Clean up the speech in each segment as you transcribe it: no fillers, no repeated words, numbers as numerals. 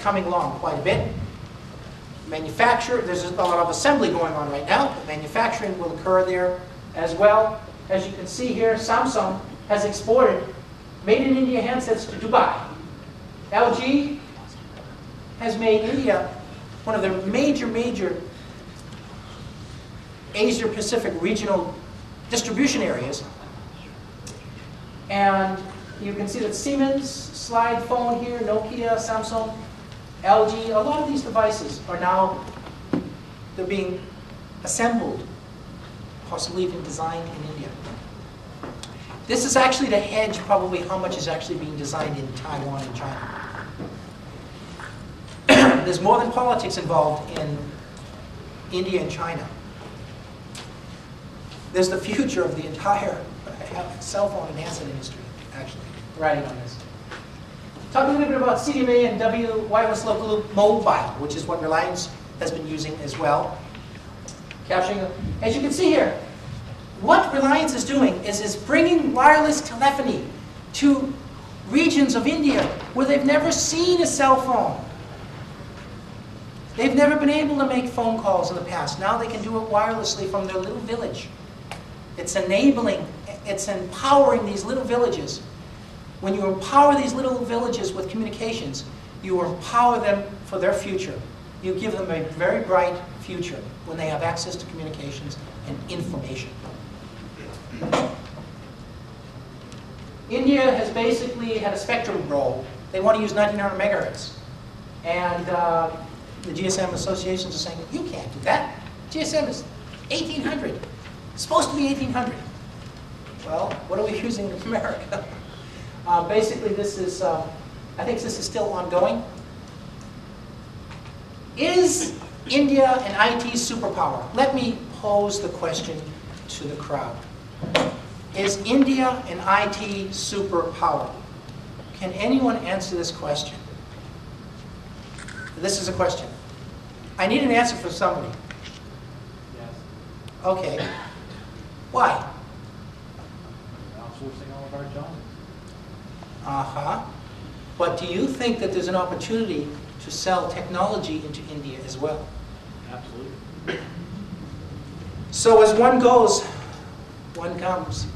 coming along quite a bit. Manufacture, there's a lot of assembly going on right now, but manufacturing will occur there as well. As you can see here, Samsung has exported made in India handsets to Dubai. LG has made India one of the major Asia-Pacific regional distribution areas. And you can see that Siemens, Slide phone here, Nokia, Samsung, LG, a lot of these devices are now, they're being assembled, possibly even designed in India. This is actually to hedge probably how much is actually being designed in Taiwan and China. There's more than politics involved in India and China. There's the future of the entire cell phone and handset industry, actually, riding on this. Talk a little bit about CDMA and W wireless local loop mobile, which is what Reliance has been using as well. Capturing, as you can see here, what Reliance is doing is bringing wireless telephony to regions of India where they've never seen a cell phone. They've never been able to make phone calls in the past. Now they can do it wirelessly from their little village. It's enabling, it's empowering these little villages. When you empower these little villages with communications, you empower them for their future. You give them a very bright future when they have access to communications and information. India has basically had a spectrum role. They want to use 1900 megahertz. And the GSM associations are saying, you can't do that. GSM is 1800. It's supposed to be 1800. Well, what are we using in America? Basically, this is, I think this is still ongoing. Is India an IT superpower? Let me pose the question to the crowd. Is India an IT superpower? Can anyone answer this question? This is a question. I need an answer from somebody. Yes. Okay. Why? Outsourcing all of our jobs. Uh-huh. But do you think that there's an opportunity to sell technology into India as well? Absolutely. So as one goes, one comes.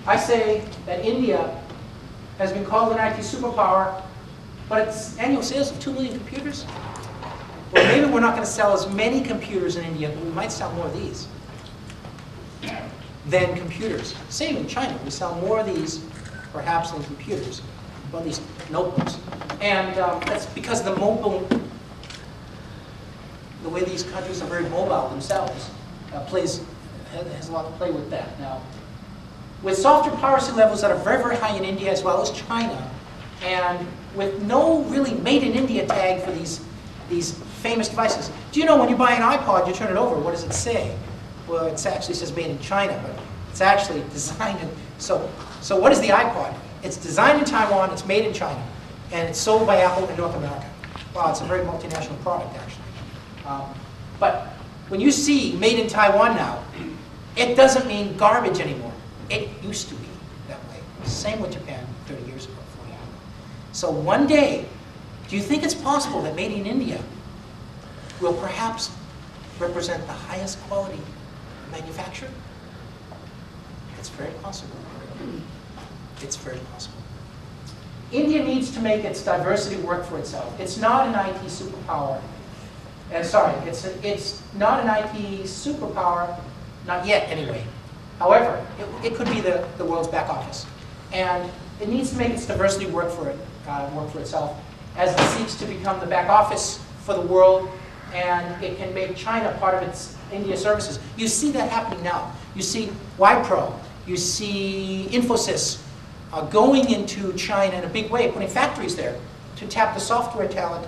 I say that India has been called an IT superpower, but its annual sales of 2 million computers? Well, maybe we're not going to sell as many computers in India, but we might sell more of these than computers. Same in China. We sell more of these, perhaps, than computers, or at least notebooks. And that's because the way these countries are very mobile themselves, has a lot to play with that. Now, with software piracy levels that are very high in India as well as China, and with no really made in India tag for these famous devices. Do you know when you buy an iPod, you turn it over, what does it say? Well, it actually says made in China, but it's actually designed in, so what is the iPod? It's designed in Taiwan, it's made in China, and it's sold by Apple in North America. Wow, it's a very multinational product, actually. But when you see made in Taiwan now, it doesn't mean garbage anymore. It used to be that way. Same with Japan 30 years ago, 40 years ago. So one day, do you think it's possible that made in India will perhaps represent the highest quality manufacturer? It's very possible. It's very possible. India needs to make its diversity work for itself. It's not an IT superpower. It's not an IT superpower, not yet anyway. However, it could be the world's back office. And it needs to make its diversity work for itself as it seeks to become the back office for the world, and it can make China part of its India services. You see that happening now. You see Wipro, you see Infosys going into China in a big way, putting factories there to tap the software talent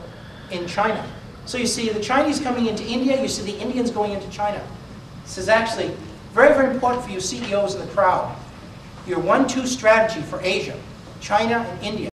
in China. So you see the Chinese coming into India, you see the Indians going into China. This is actually very important for you CEOs in the crowd. Your 1-2 strategy for Asia, China and India.